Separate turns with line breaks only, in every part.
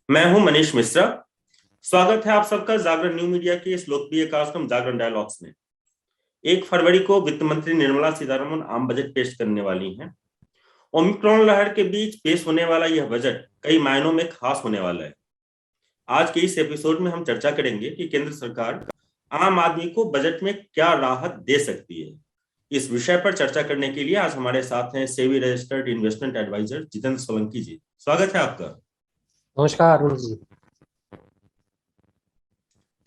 मैं हूं मनीष मिश्रा। स्वागत है आप सबका जागरण न्यू मीडिया के इस लोकप्रिय कार्यक्रम जागरण डायलॉग्स में। 1 फरवरी को वित्त मंत्री निर्मला सीतारमण आम बजट पेश करने वाली हैं। ओमिक्रॉन लहर के बीच पेश होने वाला यह बजट कई मायनों में खास होने वाला है। आज के इस एपिसोड में हम चर्चा करेंगे कि केंद्र सरकार आम आदमी को बजट में क्या राहत दे सकती है। इस विषय पर चर्चा करने के लिए आज हमारे साथ हैं SEBI registered investment advisor Jitendra Solanki ji. स्वागत है आपका।
नमस्कार अरुण जी।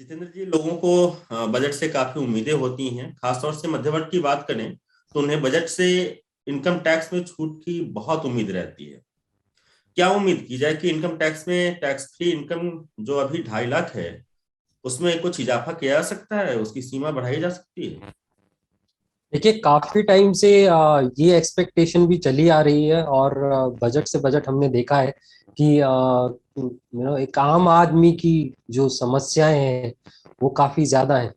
जितेंद्र जी, लोगों को बजट से काफी उम्मीदें होती हैं। खासतौर से मध्य वर्ग की बात करें तो उन्हें बजट से इनकम टैक्स में छूट की बहुत उम्मीद रहती है। क्या उम्मीद की जाए कि इनकम टैक्स में टैक्स फ्री इनकम जो अभी 2.5 लाख है उसमें कुछ इजाफा किया जा सकता है, उसकी सीमा बढ़ाई जा सकती है?
देखिए, काफी टाइम से ये एक्सपेक्टेशन भी चली आ रही है और बजट से बजट हमने देखा है कि एक आम आदमी की जो समस्याएं हैं वो काफी ज्यादा हैं।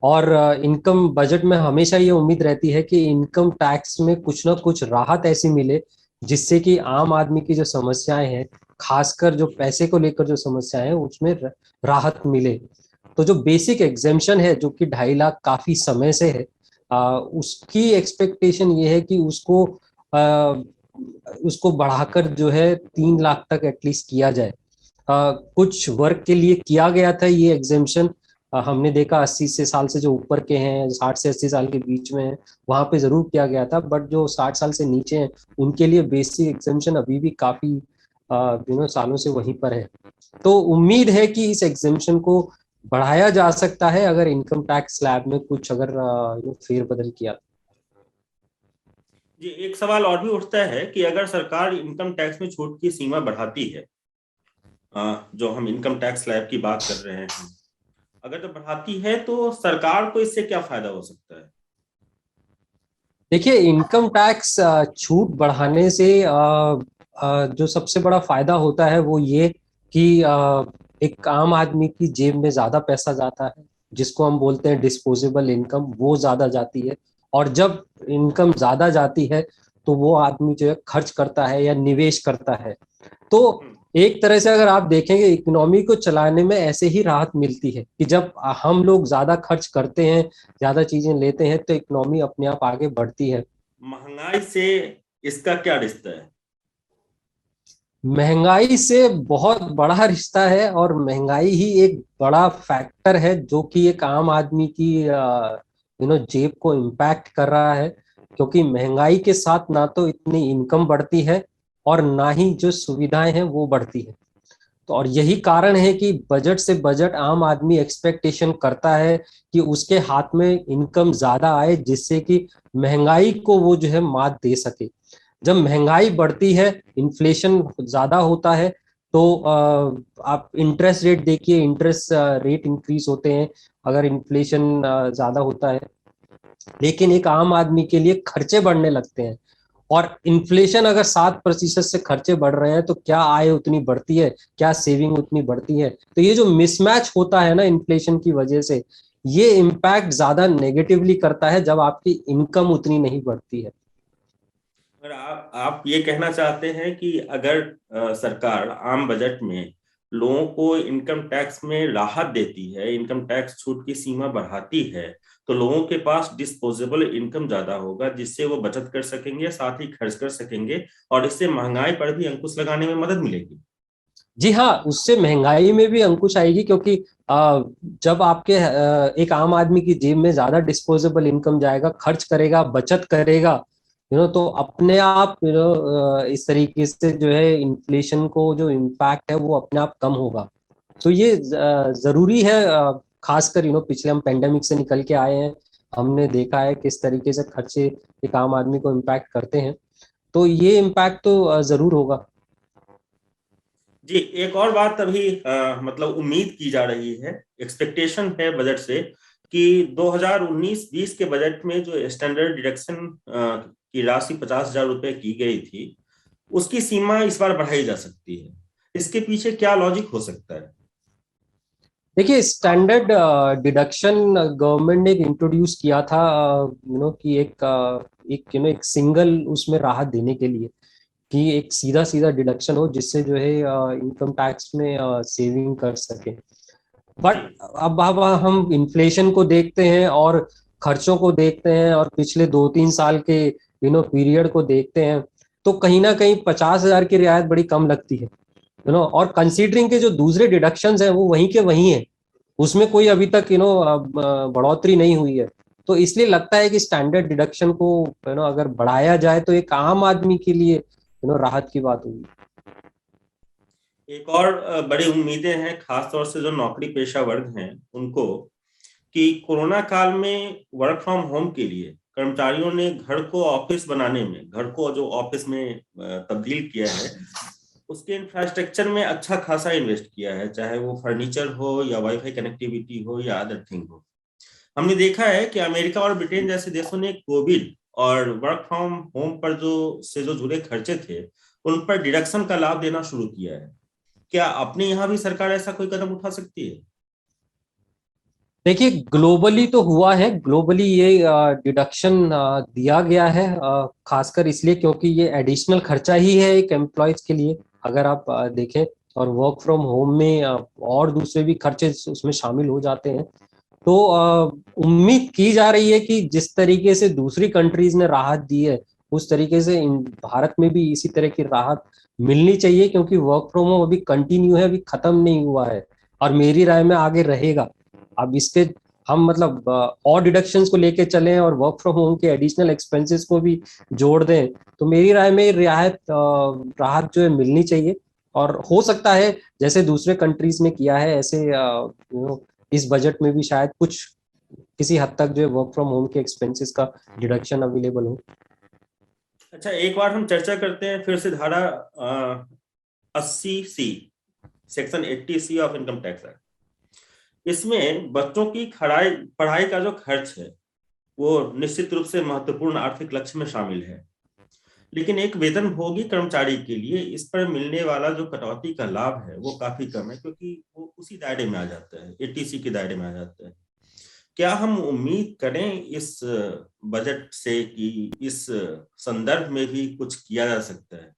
और इनकम बजट में हमेशा ये उम्मीद रहती है कि इनकम टैक्स में कुछ ना कुछ राहत ऐसी मिले जिससे कि आम आदमी की जो समस्याएं हैं, खासकर जो पैसे को लेकर जो समस्याएं हैं, उसमें राहत मिले। तो जो बेसिक एग्जेम्पशन है जो कि 2.5 लाख काफी समय से है, उसकी एक्सपेक्टेशन ये है कि उसको बढ़ाकर जो है 3 लाख तक एटलीस्ट किया जाए। कुछ वर्क के लिए किया गया था ये एग्जेम्पशन। हमने देखा 80 साल से जो ऊपर के हैं, 60 से 80 साल के बीच में है, वहां पे जरूर किया गया था। बट जो 60 साल से नीचे हैं उनके लिए बेसिक एग्जेम्पशन अभी भी काफी सालों से वहीं पर है। तो उम्मीद है कि इस एग्जेम्पशन को बढ़ाया जा सकता है अगर इनकम टैक्स स्लैब में कुछ अगर फेरबदल किया।
जी, एक सवाल और भी उठता है कि अगर सरकार इनकम टैक्स में छूट की सीमा बढ़ाती है, जो हम इनकम टैक्स स्लैब की बात कर रहे हैं, अगर तो बढ़ाती है तो सरकार को इससे क्या फायदा हो सकता है?
देखिए, इनकम टैक्स छूट बढ़ाने से जो सबसे बड़ा फायदा होता है वो ये कि एक आम आदमी की जेब में ज्यादा पैसा जाता है, जिसको हम बोलते हैं डिस्पोजेबल इनकम, वो ज्यादा जाती है। और जब इनकम ज्यादा जाती है तो वो आदमी जो है खर्च करता है या निवेश करता है। तो एक तरह से अगर आप देखेंगे, इकोनॉमी को चलाने में ऐसे ही राहत मिलती है कि जब हम लोग ज्यादा खर्च करते हैं, ज्यादा चीजें लेते हैं, तो इकोनॉमी अपने आप आगे बढ़ती है।
महंगाई से इसका क्या रिश्ता है?
महंगाई से बहुत बड़ा रिश्ता है और महंगाई ही एक बड़ा फैक्टर है जो कि एक आम आदमी की जेब को इम्पैक्ट कर रहा है। क्योंकि महंगाई के साथ ना तो इतनी इनकम बढ़ती है और ना ही जो सुविधाएं हैं वो बढ़ती है। तो और यही कारण है कि बजट से बजट आम आदमी एक्सपेक्टेशन करता है कि उसके हाथ में इनकम ज्यादा आए, जिससे कि महंगाई को वो जो है मात दे सके। जब महंगाई बढ़ती है, इन्फ्लेशन ज्यादा होता है, तो आप इंटरेस्ट रेट देखिए, इंटरेस्ट रेट इंक्रीज होते हैं अगर इन्फ्लेशन ज्यादा होता है। लेकिन एक आम आदमी के लिए खर्चे बढ़ने लगते हैं। और इन्फ्लेशन अगर 7% से खर्चे बढ़ रहे हैं तो क्या आय उतनी बढ़ती है, क्या सेविंग उतनी बढ़ती है? तो ये जो मिसमैच होता है ना इन्फ्लेशन की वजह से, ये इम्पैक्ट ज्यादा नेगेटिवली करता है जब आपकी इनकम उतनी नहीं बढ़ती है।
अगर आप ये कहना चाहते हैं कि अगर सरकार आम बजट में लोगों को इनकम टैक्स में राहत देती है, इनकम टैक्स छूट की सीमा बढ़ाती है, तो लोगों के पास डिस्पोजेबल इनकम ज्यादा होगा जिससे वो बचत कर सकेंगे, साथ ही खर्च कर सकेंगे, और इससे महंगाई पर भी अंकुश लगाने में मदद मिलेगी।
जी हाँ, उससे महंगाई में भी अंकुश आएगी। क्योंकि जब आपके एक आम आदमी की जेब में ज्यादा डिस्पोजेबल इनकम जाएगा, खर्च करेगा, बचत करेगा, तो अपने आप इस तरीके से जो है इन्फ्लेशन को जो इम्पैक्ट है वो अपने आप कम होगा। तो ये जरूरी है। खासकर पिछले हम पेंडेमिक से निकल के आए हैं, हमने देखा है किस तरीके से खर्चे एक आम आदमी को इम्पैक्ट करते हैं। तो ये इम्पैक्ट तो जरूर होगा।
जी, एक और बात अभी मतलब उम्मीद की जा रही है, एक्सपेक्टेशन है बजट से कि 2019-20 के बजट में जो स्टैंडर्ड डिडक्शन की राशि 50,000 रुपए की गई थी, उसकी सीमा इस बार बढ़ाई जा सकती है। इसके पीछे क्या लॉजिक हो सकता है?
देखिए, स्टैंडर्ड डिडक्शन गवर्नमेंट ने इंट्रोड्यूस किया था, कि एक सिंगल उसमें राहत देने के लिए कि एक सीधा सीधा डिडक्शन हो जिससे जो है इनकम टैक्स में सेविंग कर सके।
जी।
बट अब हम इन्फ्लेशन को देखते हैं और खर्चों को देखते हैं और पिछले 2-3 साल के पीरियड को देखते हैं, तो कहीं ना कहीं 50,000 की रियायत बड़ी कम लगती है, और कंसीडरिंग के जो दूसरे डिडक्शंस हैं वो वहीं के वहीं है, उसमें कोई अभी तक बढ़ोतरी नहीं हुई है। तो इसलिए लगता है कि स्टैंडर्ड डिडक्शन को अगर बढ़ाया जाए तो एक आम आदमी के लिए राहत की बात होगी।
एक और बड़ी उम्मीदें हैं खास तौर से जो नौकरी पेशा वर्ग हैं उनको, कि कोरोना काल में वर्क फ्रॉम होम के लिए कर्मचारियों ने घर को ऑफिस बनाने में, घर को जो ऑफिस में तब्दील किया है, उसके इंफ्रास्ट्रक्चर में अच्छा खासा इन्वेस्ट किया है, चाहे वो फर्नीचर हो या वाईफाई कनेक्टिविटी हो या अदर थिंग हो। हमने देखा है कि अमेरिका और ब्रिटेन जैसे देशों ने कोविड और वर्क फ्रॉम होम पर जो जुड़े खर्चे थे उन पर डिडक्शन का लाभ देना शुरू किया है। क्या अपने यहाँ भी सरकार ऐसा कोई कदम उठा सकती है?
देखिए, ग्लोबली तो हुआ है, ग्लोबली ये डिडक्शन दिया गया है, खासकर इसलिए क्योंकि ये एडिशनल खर्चा ही है एक एम्प्लॉयज के लिए, अगर आप देखें। और वर्क फ्रॉम होम में और दूसरे भी खर्चे उसमें शामिल हो जाते हैं। तो उम्मीद की जा रही है कि जिस तरीके से दूसरी कंट्रीज ने राहत दी है उस तरीके से भारत में भी इसी तरह की राहत मिलनी चाहिए, क्योंकि वर्क फ्रॉम होम अभी कंटिन्यू है, अभी खत्म नहीं हुआ है और मेरी राय में आगे रहेगा। अब इसके हम मतलब और डिडक्शंस को लेके चलें और वर्क फ्रॉम होम के एडिशनल एक्सपेंसेस को भी जोड़ दें, तो मेरी राय में राहत जो है मिलनी चाहिए। और हो सकता है जैसे दूसरे कंट्रीज ने किया है ऐसे इस बजट में भी शायद कुछ किसी हद तक जो है वर्क फ्रॉम होम के एक्सपेंसेस का डिडक्शन अवेलेबल हो।
अच्छा, एक बार हम चर्चा करते हैं फिर से धारा 80C, section 80C of income tax act. इसमें बच्चों की पढ़ाई का जो खर्च है वो निश्चित रूप से महत्वपूर्ण आर्थिक लक्ष्य में शामिल है, लेकिन एक वेतनभोगी कर्मचारी के लिए इस पर मिलने वाला जो कटौती का लाभ है वो काफी कम है, क्योंकि वो उसी दायरे में आ जाता है, 80C के दायरे में आ जाता है। क्या हम उम्मीद करें इस बजट से कि इस संदर्भ में भी कुछ किया जा सकता है?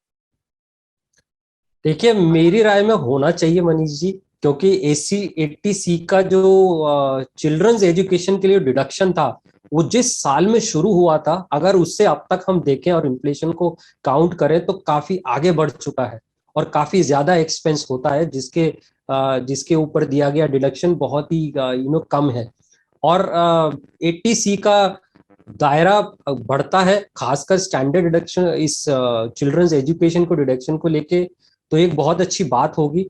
देखिए, मेरी राय में होना चाहिए मनीष जी, क्योंकि AC 80C का जो चिल्ड्रंस एजुकेशन के लिए डिडक्शन था वो जिस साल में शुरू हुआ था, अगर उससे अब तक हम देखें और इन्फ्लेशन को काउंट करें तो काफी आगे बढ़ चुका है और काफी ज्यादा एक्सपेंस होता है, जिसके ऊपर दिया गया डिडक्शन बहुत ही कम है। और 80C का दायरा बढ़ता है, खासकर स्टैंडर्ड डिडक्शन इस चिल्ड्रंस एजुकेशन को डिडक्शन को लेके, तो एक बहुत अच्छी बात होगी।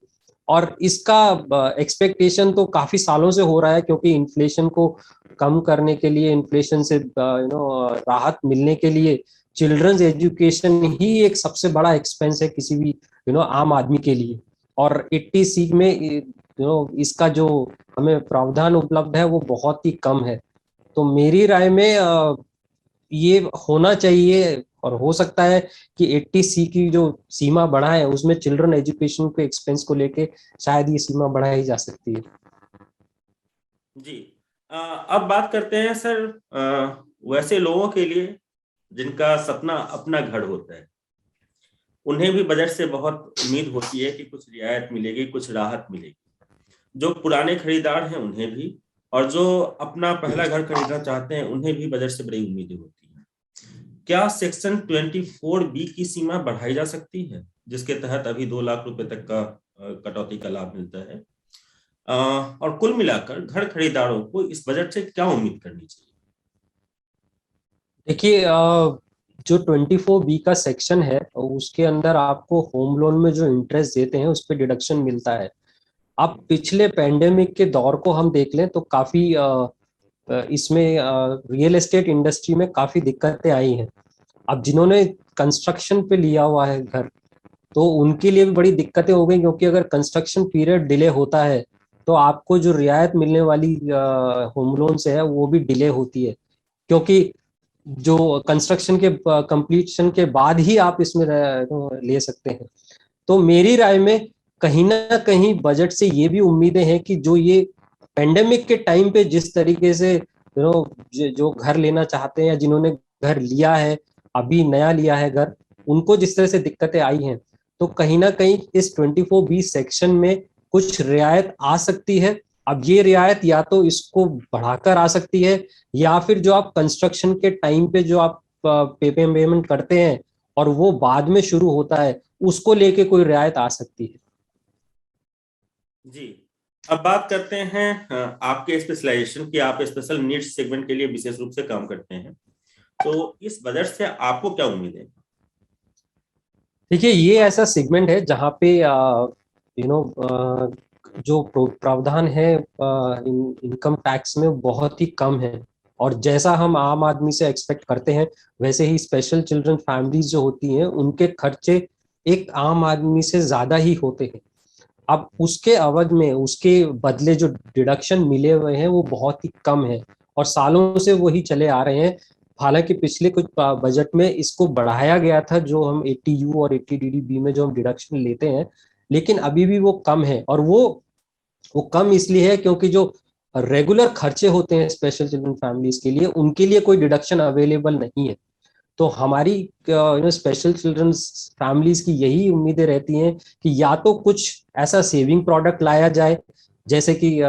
और इसका एक्सपेक्टेशन तो काफी सालों से हो रहा है, क्योंकि इन्फ्लेशन को कम करने के लिए, इन्फ्लेशन से राहत मिलने के लिए चिल्ड्रंस एजुकेशन ही एक सबसे बड़ा एक्सपेंस है किसी भी आम आदमी के लिए। और 80C में इसका जो हमें प्रावधान उपलब्ध है वो बहुत ही कम है। तो मेरी राय में ये होना चाहिए, और हो सकता है कि 80C की जो सीमा बढ़ाए उसमें चिल्ड्रन एजुकेशन के एक्सपेंस को लेके शायद ये सीमा बढ़ाई जा सकती है।
जी। अब बात करते हैं सर वैसे लोगों के लिए जिनका सपना अपना घर होता है। उन्हें भी बजट से बहुत उम्मीद होती है कि कुछ रियायत मिलेगी, कुछ राहत मिलेगी। जो पुराने खरीदार हैं उन्हें भी, और जो अपना पहला घर खरीदना चाहते हैं उन्हें भी बजट से बड़ी उम्मीदें होती हैं। क्या सेक्शन 24B की सीमा बढ़ाई जा सकती है, जिसके तहत अभी 2 लाख रुपए तक का कटौती का लाभ मिलता है? और कुल मिलाकर घर खरीदारों को इस बजट से क्या उम्मीद करनी चाहिए?
देखिए, जो 24B का सेक्शन है उसके अंदर आपको होम लोन में जो इंटरेस्ट देते हैं उस पर डिडक्शन मिलता है। अब पिछले पेंडेमिक के दौर को हम देख लें तो काफी इसमें रियल एस्टेट इंडस्ट्री में काफी दिक्कतें आई हैं। अब जिन्होंने कंस्ट्रक्शन पे लिया हुआ है घर, तो उनके लिए भी बड़ी दिक्कतें हो गई, क्योंकि अगर कंस्ट्रक्शन पीरियड डिले होता है तो आपको जो रियायत मिलने वाली होम लोन से है वो भी डिले होती है, क्योंकि जो कंस्ट्रक्शन के कंप्लीशन के बाद ही आप इसमें ले सकते हैं। तो मेरी राय में कहीं ना कहीं बजट से ये भी उम्मीदें हैं कि जो ये पेंडेमिक के टाइम पे जिस तरीके से जो घर लेना चाहते हैं या जिन्होंने घर लिया है, अभी नया लिया है घर, उनको जिस तरह से दिक्कतें आई हैं, तो कहीं ना कहीं इस 24B सेक्शन में कुछ रियायत आ सकती है। अब ये रियायत या तो इसको बढ़ाकर आ सकती है, या फिर जो आप कंस्ट्रक्शन के टाइम पे जो आप पेमेंट करते हैं और वो बाद में शुरू होता है, उसको लेके कोई रियायत आ सकती है।
जी, अब बात करते हैं आपके स्पेशलाइजेशन की। आप स्पेशल नीड्स सेगमेंट के लिए विशेष रूप से काम करते हैं, तो इस बजट से आपको क्या उम्मीद है?
देखिए, ये ऐसा सेगमेंट है जहाँ पे जो प्रावधान है इनकम टैक्स में बहुत ही कम है, और जैसा हम आम आदमी से एक्सपेक्ट करते हैं वैसे ही स्पेशल चिल्ड्रन फैमिलीज जो होती हैं उनके खर्चे एक आम आदमी से ज्यादा ही होते हैं। अब उसके अवध में उसके बदले जो डिडक्शन मिले हुए हैं वो बहुत ही कम है, और सालों से वही चले आ रहे हैं। हालांकि पिछले कुछ बजट में इसको बढ़ाया गया था, जो हम 80U और 80DDB में जो हम डिडक्शन लेते हैं, लेकिन अभी भी वो कम है। और वो कम इसलिए है क्योंकि जो रेगुलर खर्चे होते हैं स्पेशल चिल्ड्रन फैमिलीज के लिए, उनके लिए कोई डिडक्शन अवेलेबल नहीं है। तो हमारी स्पेशल चिल्ड्रंस फैमिलीज की यही उम्मीदें रहती हैं कि या तो कुछ ऐसा सेविंग प्रोडक्ट लाया जाए, जैसे कि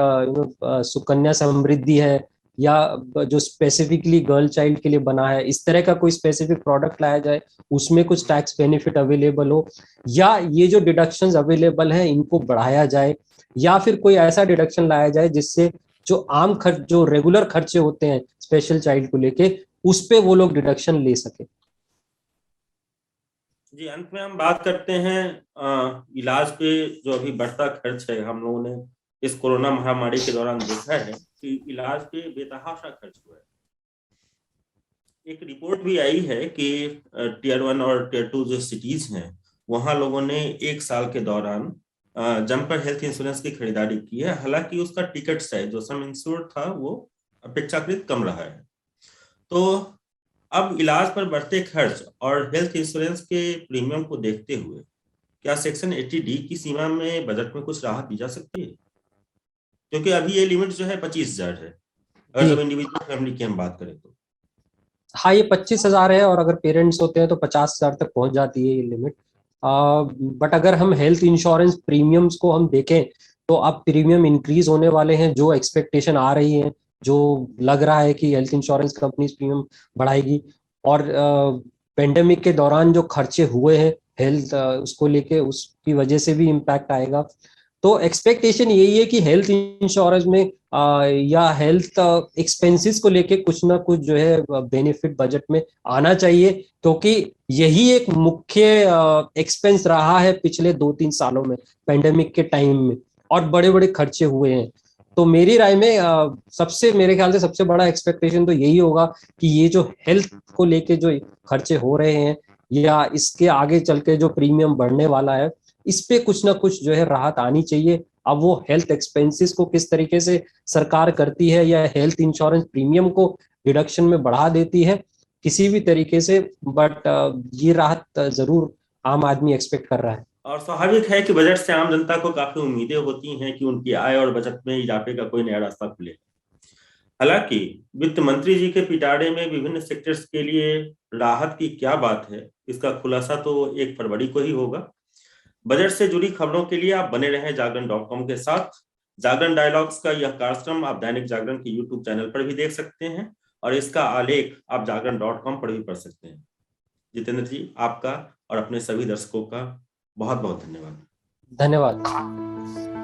सुकन्या समृद्धि है, या जो स्पेसिफिकली गर्ल चाइल्ड के लिए बना है, इस तरह का कोई स्पेसिफिक प्रोडक्ट लाया जाए, उसमें कुछ टैक्स बेनिफिट अवेलेबल हो, या ये जो डिडक्शंस अवेलेबल है इनको बढ़ाया जाए, या फिर कोई ऐसा डिडक्शन लाया जाए जिससे जो आम खर्च, जो रेगुलर खर्चे होते हैं स्पेशल चाइल्ड को लेके, उस पे वो लोग डिडक्शन ले सके।
जी, अंत में हम बात करते हैं इलाज पे। जो अभी बढ़ता खर्च है, हम लोगों ने इस कोरोना महामारी के दौरान देखा है कि इलाज पे बेतहाशा खर्च हुआ है। एक रिपोर्ट भी आई है कि टियर 1 और टियर 2 जो सिटीज हैं, वहां लोगों ने एक साल के दौरान जमकर हेल्थ इंश्योरेंस की खरीदारी की है। हालांकि उसका टिकट साइज जो सम इंश्योर्ड था वो अपेक्षाकृत कम रहा है। तो अब इलाज पर बढ़ते खर्च और हेल्थ इंश्योरेंस के प्रीमियम को देखते हुए क्या सेक्शन 80D की सीमा में बजट में कुछ राहत दी जा सकती है? क्योंकि अभी ये लिमिट जो है 25,000 है, अगर जब
जी
इंडिविजुअल फैमिली की हम बात करें तो।
हाँ, ये 25,000 है, और अगर पेरेंट्स होते हैं तो 50,000 तक पहुंच जाती है ये लिमिट। बट अगर हम हेल्थ इंश्योरेंस प्रीमियम्स को हम देखें, तो अब प्रीमियम इंक्रीज होने वाले हैं, जो एक्सपेक्टेशन आ रही है, जो लग रहा है कि हेल्थ इंश्योरेंस कंपनी प्रीमियम बढ़ाएगी। और पेंडेमिक के दौरान जो खर्चे हुए हैं हेल्थ उसको लेके, उसकी वजह से भी इम्पैक्ट आएगा। तो एक्सपेक्टेशन यही है कि हेल्थ इंश्योरेंस में या हेल्थ एक्सपेंसेस को लेके कुछ ना कुछ जो है बेनिफिट बजट में आना चाहिए, क्योंकि यही एक मुख्य एक्सपेंस रहा है पिछले 2-3 सालों में, पेंडेमिक के टाइम में, और बड़े बड़े खर्चे हुए हैं। तो मेरी राय में सबसे, मेरे ख्याल से सबसे बड़ा एक्सपेक्टेशन तो यही होगा कि ये जो हेल्थ को लेके जो खर्चे हो रहे हैं, या इसके आगे चल के जो प्रीमियम बढ़ने वाला है, इस पे कुछ ना कुछ जो है राहत आनी चाहिए। अब वो हेल्थ एक्सपेंसेस को किस तरीके से सरकार करती है, या हेल्थ इंश्योरेंस प्रीमियम को डिडक्शन में बढ़ा देती है, किसी भी तरीके से, बट ये राहत जरूर आम आदमी एक्सपेक्ट कर रहा है।
और स्वाभाविक है कि बजट से आम जनता को काफी उम्मीदें होती हैं कि उनकी आय और बचत में इजाफे का कोई नया रास्ता खुलेगा। हालांकि वित्त मंत्री जी के पिटारे में विभिन्न सेक्टर्स के लिए राहत की क्या बात है, इसका खुलासा तो 1 फरवरी को ही होगा। बजट से जुड़ी खबरों के लिए आप बने रहें जागरण.com के साथ। जागरण डायलॉग्स का यह कार्यक्रम आप दैनिक जागरण के यूट्यूब चैनल पर भी देख सकते हैं, और इसका आलेख आप जागरण.com पर भी पढ़ सकते हैं। जितेंद्र जी, आपका और अपने सभी दर्शकों का बहुत बहुत धन्यवाद।
धन्यवाद।